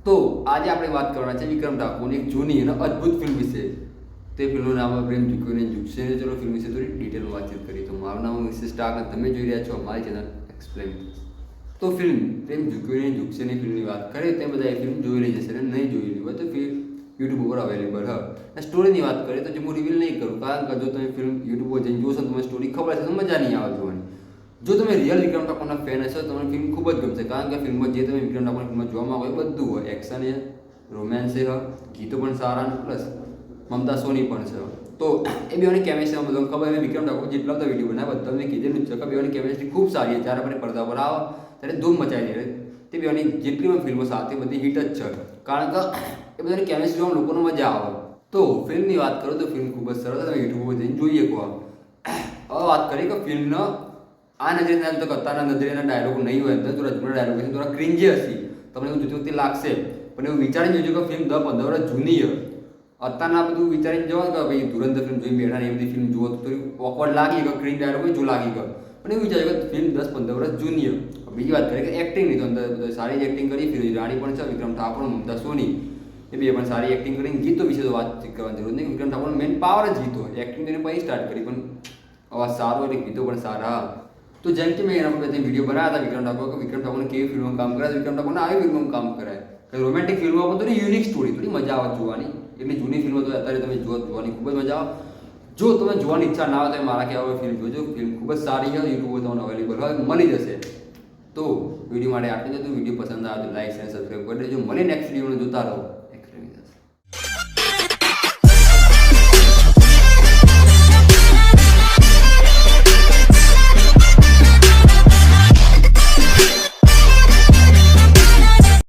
તો આજે આપણે વાત કરવાના છે વિક્રમ ઠાકોરની એક જૂની અને અદ્ભુત ફિલ્મ વિશે. તે ફિલ્મનું નામ પ્રેમ ઝૂક્યો નહીં ઝૂકશે. ચલો ફિલ્મ વિશે થોડી ડિટેલમાં વાતચીત કરીએ. તો મારું નામ મિસિસ સ્ટાર્ક અને તમે જોઈ રહ્યા છો અમારી ચેનલ એક્સપ્લેન. તો ફિલ્મ પ્રેમ ઝૂક્યો નહીં ઝૂકશે નહીં ફિલ્મની વાત કરીએ તે બધા એ ફિલ્મ જોયેલી જશે અને નહીં જોયેલી હોય તો યુટ્યુબ ઉપર અવેલેબલ હ. સ્ટોરીની વાત કરીએ તો જે હું રિવીલ નહીં કરું, કારણ કે જો તમે ફિલ્મ યુટ્યુબ પર જઈને જોશો તમને સ્ટોરી ખબર હશે તો મજા નહીં આવે જોવાની. જો તમે રિયલ વિક્રમ ઠાકોરના ફેન હશો તો તમને ફિલ્મ ખૂબ જ ગમશે, કારણ કે ફિલ્મમાં જે તમે વિક્રમ ઠાકોરની ફિલ્મમાં જોવા માંગો એ બધું હોય. એક્શન છે, રોમેન્સ છે, ગીતો પણ સારા, પ્લસ મમતા સોની પણ છે. તો એ બેવાની કેમેસ્ટ્રી બધું ખબર છે. વિક્રમ ઠાકોર જેટલા બધા વિડીયો બનાવ્યા તમને કીધેલું જ છે કે બેવાની કેમેસ્ટ્રી ખૂબ સારી છે. જ્યારે આપણે પડદા પર આવે ત્યારે ધૂમ મચાવી દે. તે બેવાની જેટલી પણ ફિલ્મો સાથે બધી હિટ જ છે, કારણ કે એ બધાની કેમેસ્ટ્રી જોવા લોકોને મજા આવે. તો ફિલ્મની વાત કરો તો ફિલ્મ ખૂબ જ સરસ, તમે યુટ્યુબ પર જઈને જોઈએ કહો. હવે વાત કરીએ કે ફિલ્મનો આ નજરે ના તો અત્યારના નજરેના ડાયલોગ નહીં હોય, થોડા જૂના ડાયલોગ હશે, થોડા ક્રિંજી હશે, તમને એવું જોતી વખતે લાગશે. પણ એવું વિચારીને જોજો કે ફિલ્મ 10-15 વર્ષ જૂની છે. અત્યારના બધું વિચારીને જવા કે ભાઈ ધુરંધર ફિલ્મ જોઈ બેઠા ને એ બધી ફિલ્મ જુઓ તો થોડી ઓકવર્ડ લાગી કે ક્રિંજ ડાયલોગ જો લાગી ગયો. પણ એવું વિચાર્યું કે ફિલ્મ 10-15 વર્ષ જૂની છે. બીજી વાત કરીએ કે એક્ટિંગની, તો અંદર સારી એક્ટિંગ કરી. ફિરોઝ રાણી પણ છે, વિક્રમ ઠાકોર, મમતા સોની, એ બે પણ સારી એક્ટિંગ કરી. ગીતો વિશે તો વાતચીત કરવાની જરૂર નહીં. વિક્રમ ઠાકોરનો મેઇન પાવર જ ગીતો. એક્ટિંગ તેને પછી સ્ટાર્ટ કરી, પણ અવાજ સારો એટલે ગીતો પણ સારા. તો જેમ કે મેં એના પર વિડીયો બનાવ્યા હતા વિક્રમ ઠાકોર, કે વિક્રમ ઠાકોરને કેવી ફિલ્મોમાં કામ કરાય, વિક્રમ ઠાકોરને આવી ફિલ્મોમાં કામ કરાય. રોમેન્ટિક ફિલ્મો પણ થોડી યુનિક સ્ટોરી, થોડી મજા આવે જોવાની. એટલી જૂની ફિલ્મો તો અત્યારે તમે જોવાની ખૂબ જ મજા આવે. જો તમે જોવાની ઈચ્છા ના હોય તો મારા કહેવા ફિલ્મ જોજો. ફિલ્મ ખૂબ જ સારી છે, યુટ્યુબ પર તમને અવેલેબલ હોય, મળી જશે. તો વિડીયો માટે આટલું જ હતું. વિડીયો પસંદ આવે તો લાઈક અને સબસ્ક્રાઈબ કરી દેજો. મળીએ નેક્સ્ટ વિડીયોને જોતા રહો.